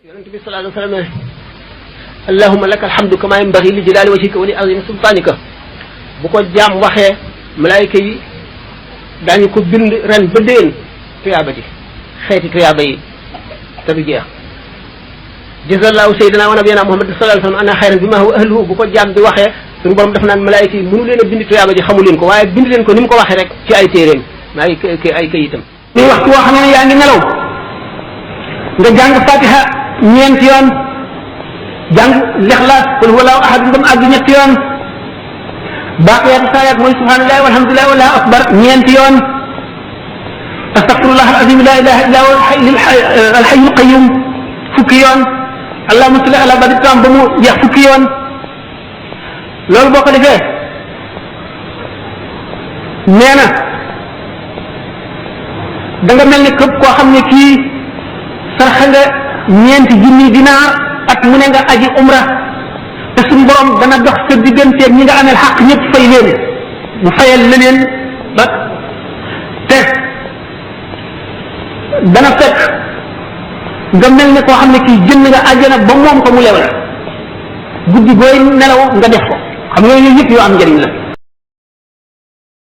yonent bi sallallahu alayhi wa sallam allahumma laka alhamdu kama yanbaghi li jalali wajhika wa li azimi sultanika bu ko jaam waxee malaayika yi daañu ko bind ren ba déen tuyaaba ji xeeti tuyaaba yi te du jeex jazallahu sayyidina wa nabiyana muhammad sallallahu alayhi wa sallam ana xayran bima huwa ahluhu bu ko jaam bi waxee suñu borom def naan malaayika yi mënu leen a bind tuyaaba ji xamu leen ko waaye bind leen ko ni mu ko waxee rek ci ay téeréem ay kayitam ni waxtu woo xam ne yaa ngi nelaw nga jàng fatiha ñeenti yoon jàng lixlaas qul huwallahu ahad ngam àgg ñetti yoon baaqiyaatu saayaat mooy subhanallahi walhamdulillahi wallahu akbar ñeenti yoon astaghfirullah alazim la ilaha illa huwa alhayyul qayyum fukki yoon allahumma salli ala badri tam ba mu jeex fukki yoon loolu boo ko defee nee na da nga mel ne képp koo xam ne kii sarxa nga ñeenti junni dinaar at mu ne nga aji umra te suñu borom dana dox sa digganteeg ñi nga amel xaq ñëpp fay leen mu fayal leneen ba te dana fekk nga mel ne koo xam ne kii jënd nga àjjana ba moom ko mu lew la guddi booy nelaw nga def ko xam nga yooyu yëpp yoo am njëriñ la